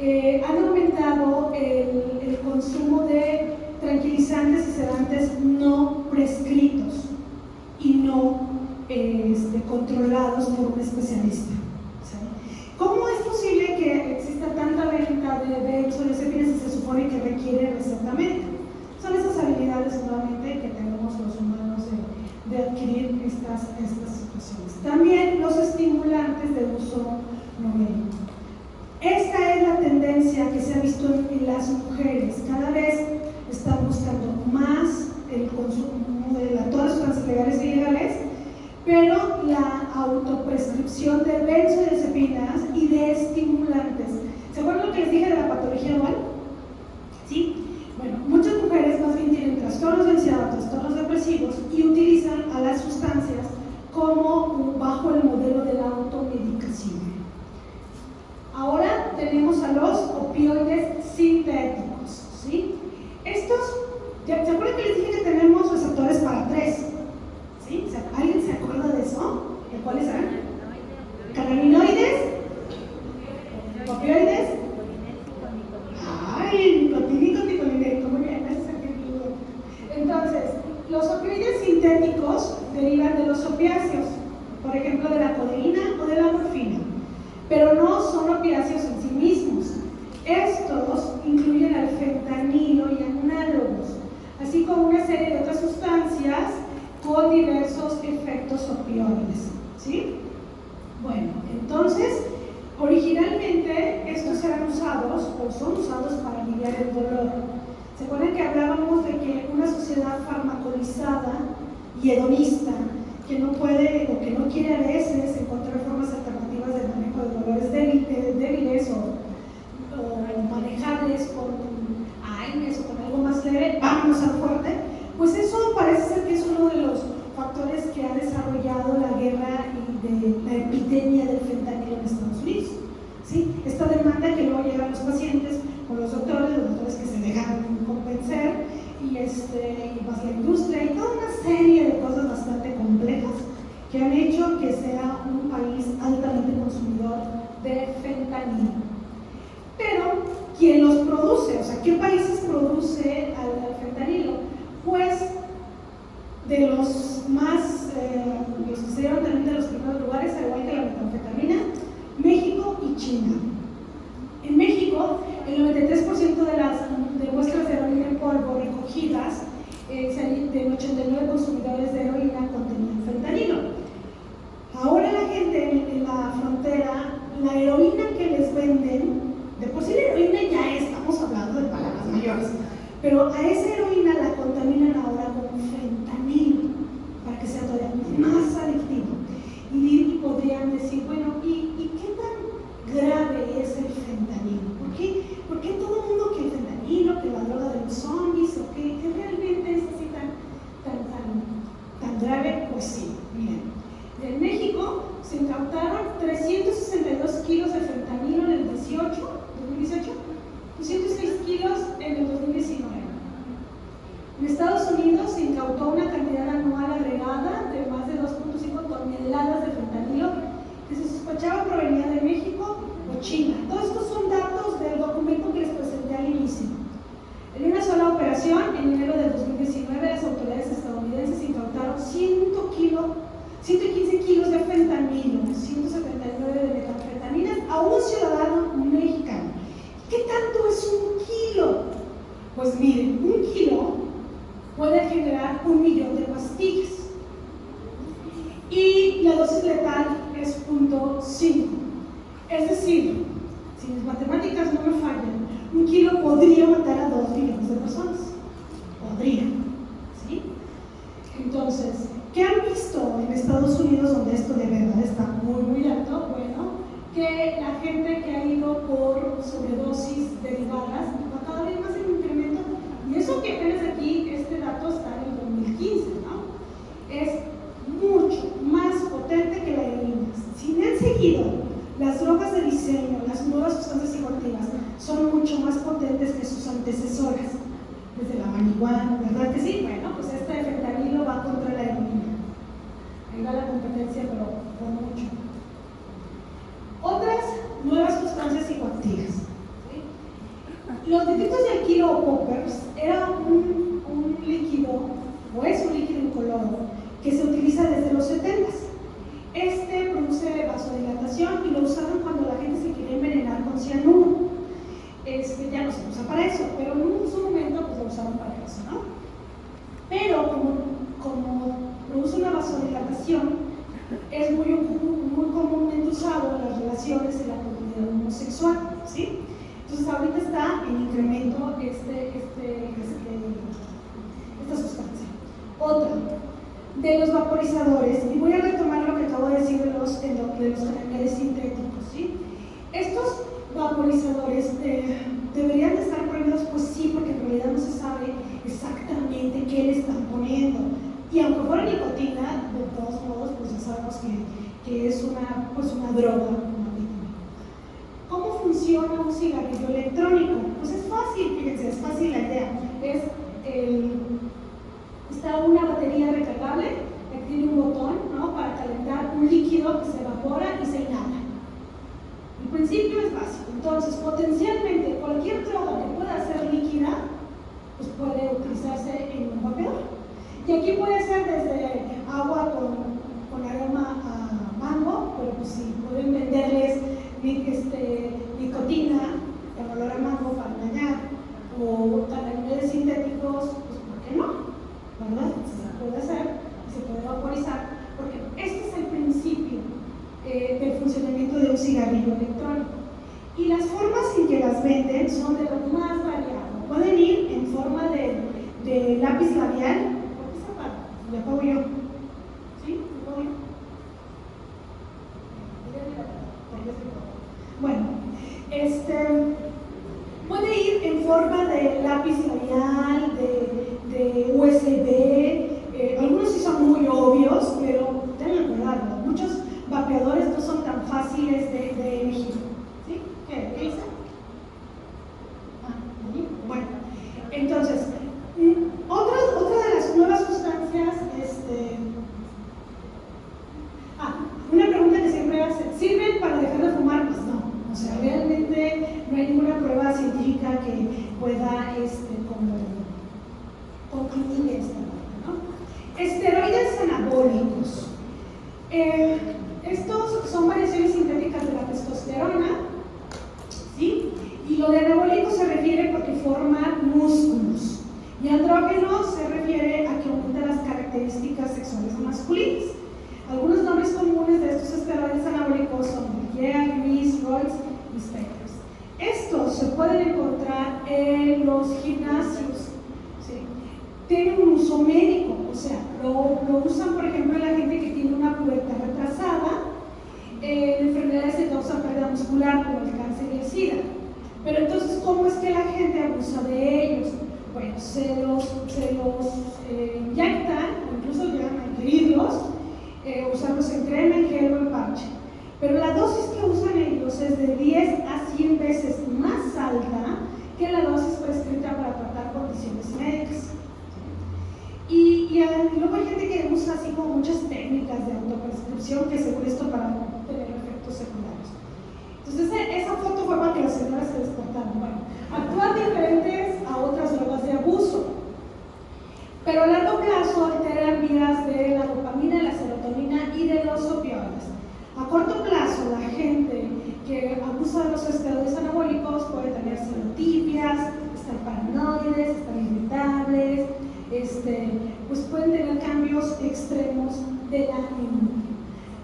han aumentado el consumo de tranquilizantes y sedantes no prescritos y no controlados por un especialista. ¿Cómo es posible que exista tanta venta de benzodiazepinas si se supone que requiere receta médica? Son esas habilidades nuevamente que tenemos los humanos de adquirir estas situaciones. También los estimulantes de uso no médico. Esta es la tendencia que se ha visto en las mujeres. Cada vez están buscando más el consumo de todas las sustancias legales y ilegales, pero la autoprescripción de benzodiazepinas y de estimulantes. ¿Se acuerdan lo que les dije de la patología dual? ¿Sí? Bueno, muchas mujeres más bien tienen trastornos de ansiedad, trastornos depresivos y utilizan a las sustancias como bajo el modelo de la automedicación. Ahora tenemos a los opioides sintéticos, ¿sí? Estos, ¿se acuerdan que les dije que tenemos receptores para 3? ¿Sí? ¿Alguien se acuerda de eso? ¿De cuáles eran? Cannabinoides, opioides. Ay, nicotínico, muy bien, ese es el que. Entonces, los opioides sintéticos derivan de los opiáceos, por ejemplo, de la codeína o de la morfina, pero no son opiáceos en sí mismos. Estos incluyen al fentanilo y análogos, así como una serie de otras sustancias con diversos efectos opioides, ¿sí? Bueno, entonces, originalmente estos eran usados o son usados para aliviar el dolor. ¿Se acuerdan que hablábamos de que una sociedad farmacolizada y hedonista que no puede o que no quiere a veces encontrar formas alternativas de manejo de dolores débiles o manejables con AINES o con algo más leve, vámonos al fuerte? Pues eso parece ser que es uno de los factores que ha desarrollado la guerra y de la epidemia del fentanilo en Estados Unidos. ¿Sí? Esta demanda que luego llegan los pacientes con los doctores que se dejan convencer y más la industria y toda sea un país altamente consumidor de fentanilo. Pero, ¿quién los produce? O sea, ¿qué países produce al fentanilo? Pues, de los más, los que se dieron también de los primeros lugares, al igual que la metanfetamina, México y China. En México, el 93% de muestras de heroína en polvo recogidas de 89 consumidores de heroína contenían fentanilo. Ahora la gente en la frontera, la heroína que les venden, de por sí la heroína ya estamos hablando de palabras mayores, pero a esa heroína la contaminan ahora con fentanilo para que sea todavía más adictivo. Y podrían decir, bueno, ¿y qué tan grave es el fentanilo? ¿Por qué todo el mundo que el fentanilo, que la droga de los zombies, o que realmente es así tan grave? Pues sí, miren. En México se incautaron 362 kilos de fentanilo en el 2018, 206 kilos en el 2019. En Estados Unidos se incautó una cantidad anual agregada de más de 2.5 toneladas de fentanilo que se sospechaba provenía de México o China. Todos estos son datos del documento que les presenté al inicio. En una sola operación, en enero del 2019, las autoridades estadounidenses incautaron 115 kilos de fentanilo, 179 de metanfetaminas a un ciudadano mexicano. ¿Qué tanto es un kilo? Pues miren, un kilo puede generar 1 millón de pastillas y la dosis letal es 0.5. Es decir, si mis matemáticas no me fallan, 1 kilo podría matar a 2 millones de personas. Podría, ¿sí? Entonces, ¿qué han visto en Estados Unidos, donde esto de verdad está muy alto? Bueno, que la gente que ha ido por sobredosis derivadas va cada vez más en incremento, y eso que apenas aquí, este dato está en el 2015, ¿no? Es mucho más potente que la heroína. Si me han seguido, las drogas de diseño, las nuevas sustancias psicoactivas, son mucho más potentes que sus antecesoras, desde la marihuana, ¿verdad que sí? Bueno, pues este fentanilo va contra la heroína. Ahí va la competencia, pero por mucho. Otras nuevas sustancias psicoactivas. ¿Sí? Los detectos de alquilo o poppers era un líquido, o es un líquido incoloro, que se utiliza desde los 70s. Este produce vasodilatación y lo usaban cuando la gente se quería envenenar con cianuro. Ya no se usa para eso, pero en su momento pues lo usaban para eso, ¿no? Pero como produce una vasodilatación, es muy comúnmente usado en las relaciones en la comunidad homosexual, ¿sí? Entonces ahorita está en incremento esta sustancia. Otra, de los vaporizadores, y voy a retomar lo que acabo de decir de los canales sintéticos, ¿sí? Estos vaporizadores deberían de estar prohibidos, pues sí, porque en realidad no se sabe exactamente qué le están poniendo. Y aunque fuera nicotina, de todos modos, pues ya sabemos que es una droga. ¿Cómo funciona un cigarrillo electrónico? Pues es fácil, fíjense, es fácil la idea. Está una batería recargable, que tiene un botón, ¿no?, para calentar un líquido que se evapora y se inhala. El principio es básico. Entonces, potencialmente cualquier droga que pueda ser líquida, pues puede utilizarse en un vapeador. Y aquí puede ser desde agua con aroma a mango, pero pues sí, pueden venderles nicotina con olor a mango para engañar, o canales sintéticos, pues ¿por qué no? ¿Verdad? Se puede hacer y se puede vaporizar, porque este es el principio del funcionamiento de un cigarrillo electrónico. Y las formas en que las venden son de lo más variado. Pueden ir en forma de lápiz labial. ¿Por qué se apaga? ¿Le apago yo? ¿Sí? ¿Le apago yo? Bueno, puede ir en forma de lápiz labial, de USB. Algunos sí son muy obvios, pero deben cuidarlo. Muchos vapeadores no son tan fáciles de elegir. ¿Sí? ¿Qué hice? Bueno, entonces, otra de las anabólicos. Estos son variaciones sintéticas de la testosterona, ¿sí? Y lo de anabólico se refiere porque forman músculos. Y andrógeno se refiere a que aumenta las características sexuales masculinas. Algunos nombres comunes de estos esteroides anabólicos son Viagra, Roids y Spectres. Estos se pueden encontrar en los gimnasios, ¿sí? Tienen un uso médico, o sea, lo usan por ejemplo en la gente que tiene una pubertad retrasada, enfermedades que causan pérdida muscular como el cáncer y el SIDA. Pero entonces, ¿cómo es que la gente abusa de ellos? Bueno, se los inyectan, o incluso llegan a ingerirlos, usarlos en crema, en gel o en parche. Pero la dosis que usan ellos es de 10 a 100 veces más alta que la dosis prescrita para tratar condiciones médicas. Y luego hay gente que usa así como muchas técnicas de autoprescripción que según esto para no tener efectos secundarios. Entonces esa foto fue para que las señoras se despertaran. Bueno, actúan diferentes a otras drogas de abuso, pero a largo plazo alteran vías de la dopamina, la serotonina y de los opioides. A corto plazo, la gente que abusa de los esteroides anabólicos puede tener serotipias, estar paranoides, estar irritables, pues pueden tener cambios extremos del ánimo.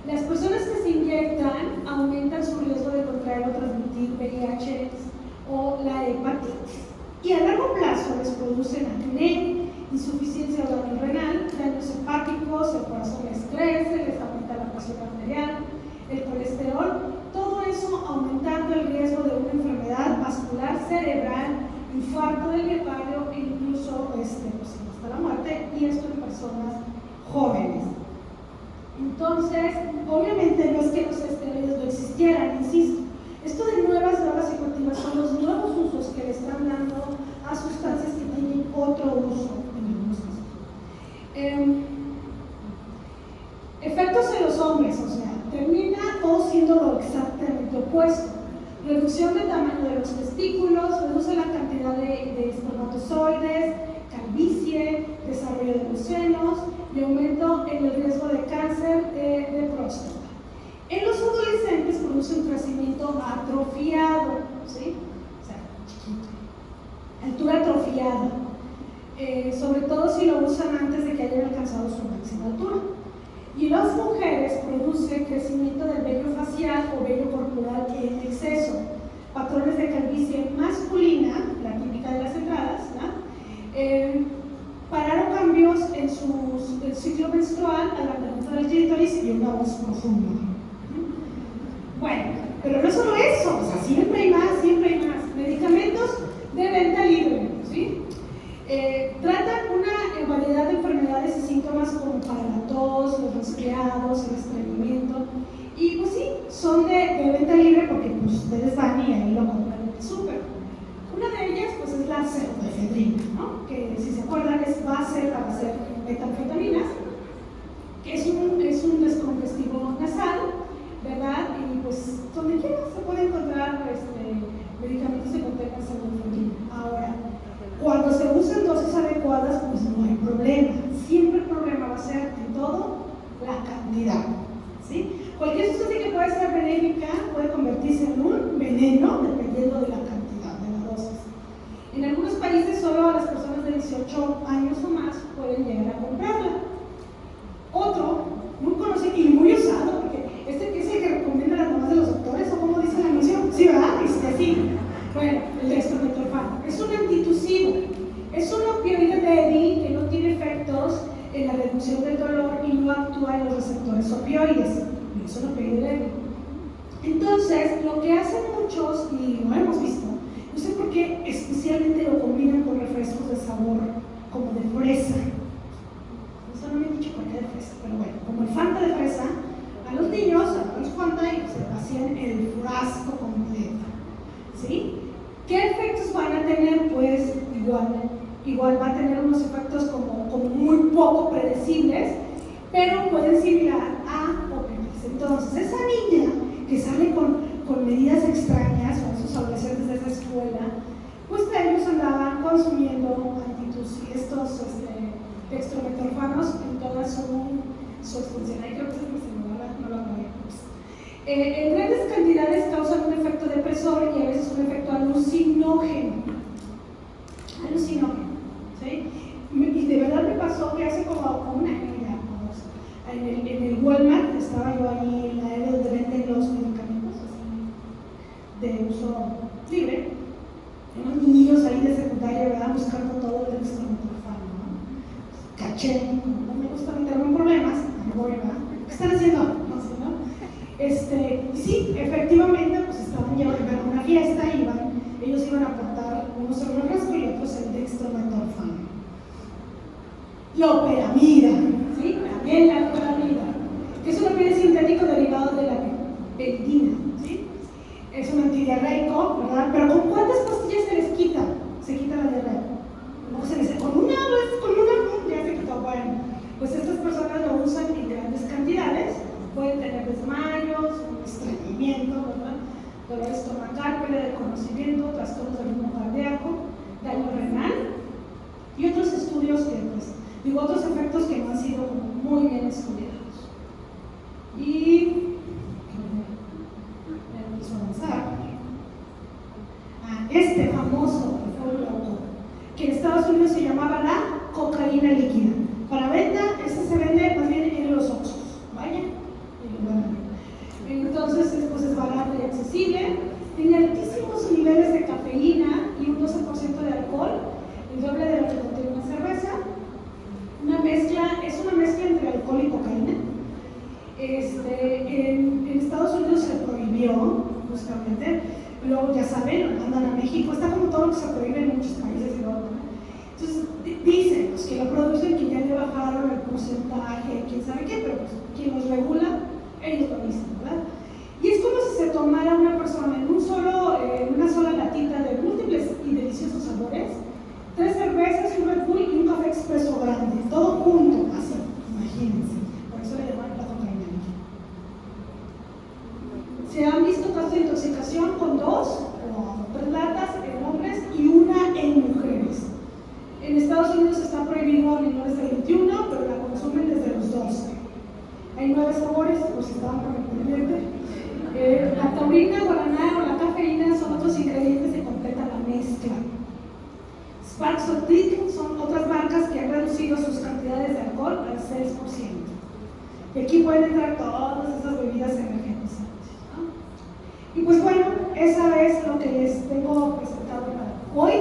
Las personas que se inyectan aumentan su riesgo de contraer o transmitir VIH o la hepatitis. Y a largo plazo les producen acné, insuficiencia renal, daños hepáticos, el corazón les crece, les aumenta la presión arterial, el colesterol, todo eso aumentando el riesgo de una enfermedad vascular cerebral, infarto del miocardio e incluso pues, hasta la muerte, y esto en personas jóvenes. Entonces, obviamente no es que los esteroides no existieran, insisto, esto de nuevas drogas psicoactivas son los nuevos usos que le están dando a sustancias que tienen otro uso en algunos casos. Efectos en los hombres, o sea, termina todo siendo lo exactamente opuesto. Reducción del tamaño de los testículos, reduce la cantidad de espermatozoides, calvicie, desarrollo de los senos y aumento en el riesgo de cáncer de próstata. En los adolescentes produce un crecimiento atrofiado, ¿sí? O sea, chiquito. Altura atrofiada, sobre todo si lo usan antes de que hayan alcanzado su máxima altura. Y las mujeres produce crecimiento del vello facial o vello corporal en exceso, patrones de calvicie masculina, la típica de las entradas, ¿no? Pararon cambios en su ciclo menstrual, alargamiento del clítoris y una voz profunda. Bueno, pero no solo eso, o sea, siempre hay más, siempre hay más. Medicamentos de venta libre, ¿sí? Tratan una variedad de enfermedades y síntomas como para la tos, los resfriados, el estreñimiento, y pues sí, son de venta libre porque pues, ustedes van y ahí lo compran en el súper. Una de ellas pues es la pseudoefedrina, ¿no? Que si se acuerdan es base para hacer metanfetaminas, que es un descongestivo nasal, ¿verdad? Y pues donde quiera se puede encontrar medicamentos que contengan pseudoefedrina. Ahora, cuando se usan dosis adecuadas, pues no hay problema. Siempre el problema va a ser en todo la cantidad, ¿sí? Cualquier sustancia que puede ser benéfica puede convertirse en un veneno dependiendo de la cantidad de la dosis. En algunos países solo a las personas de 18 años o más pueden llegar a comprarla. Otro, muy conocido y muy usado, porque que es el que recomienda las mamás de los doctores, o como dice el anuncio, sí, ¿verdad? Sí. Bueno, el dextrometorfano es un antitusivo, es un opioide débil que no tiene efectos en la reducción del dolor y no actúa en los receptores opioides, es un opioide débil. Entonces, lo que hacen muchos, y lo hemos visto, no sé por qué especialmente lo combinan con refrescos de sabor como de fresa. Eso no me han dicho por qué de fresa, pero bueno, como el Fanta de fresa, a los niños, a los Fanta, y se hacían el frasco completo, ¿sí? ¿Qué efectos van a tener? Pues igual va a tener unos efectos como muy poco predecibles, pero pueden similar a opioides. Entonces, esa niña que sale con medidas extrañas, o esos adolescentes de esa escuela, pues ellos andaban consumiendo estos dextrometorfanos en toda su uso extensión. Ahí creo que no la voy a en grandes cantidades causan un efecto depresor y a veces un efecto alucinógeno. ¿Sí? Y de verdad me pasó que hace como un año ya, en el Walmart, estaba yo ahí en la área donde venden los medicamentos así, de uso libre, unos niños ahí de secundaria, ¿verdad? Buscando todo el dextrometorfano, ¿no? Caché, no me gusta meterme en problemas, me voy, ¿verdad? ¿Qué están haciendo? No sé, ¿no? Sí, efectivamente, pues estaban llevando a una fiesta y ellos iban a aportar unos el refresco y otros el dextrometorfano. Loperamida, ¿sí? También la loperamida, que es un opioide sintético derivado de la gabapentina, ¿sí? Es un antidiarreico, ¿verdad? Pero ¿con cuántas pastillas se les quita? Se quita la diarrea. ¿Cómo se les dice? Con una, ya se quitó. Bueno, pues estas personas lo usan en grandes cantidades, pueden tener desmayos, estreñimiento, ¿verdad? Dolor estomacal, pérdida de conocimiento, trastornos del ritmo cardíaco, daño renal y otros estudios que, pues, otros efectos que no han sido muy bien estudiados. Y vamos a avanzar. Este famoso que fue un loco, que en Estados Unidos se llamaba la cocaína líquida. Para venta, se vende más bien en los Oxxos. Vaya. Entonces, pues es barato y accesible. Tiene altísimos niveles de cafeína y un 12% de alcohol, el doble de lo que contiene una cerveza. Es una mezcla entre alcohol y cocaína. En Estados Unidos se prohibió, justamente. Luego, ya saben, lo mandan a México. Está como todo lo que se prohíbe en muchos países de Europa. Entonces, dicen pues, que lo producen, que ya le bajaron el porcentaje, quién sabe qué, pero pues, quien los regula, ellos lo dicen, ¿verdad? Y es como si se tomara una persona en una sola latita de múltiples y deliciosos sabores, 3 cervezas, un Red Bull y un café expreso grande, todo junto, así, imagínense. Por eso le llaman la cocaína líquida. Se han visto casos de intoxicación con 2 o 3 latas en hombres y 1 en mujeres. En Estados Unidos está prohibido a menores de 21, pero la consumen desde los 12. Hay 9 sabores, pues estaban por entender. La taurina, guaraná o la cafeína son otros ingredientes que completan la mezcla. Sparks o Dick son otras marcas que han reducido sus cantidades de alcohol al 6%. Y aquí pueden entrar todas esas bebidas energizantes, ¿no? Y pues bueno, esa es lo que les tengo presentado para hoy.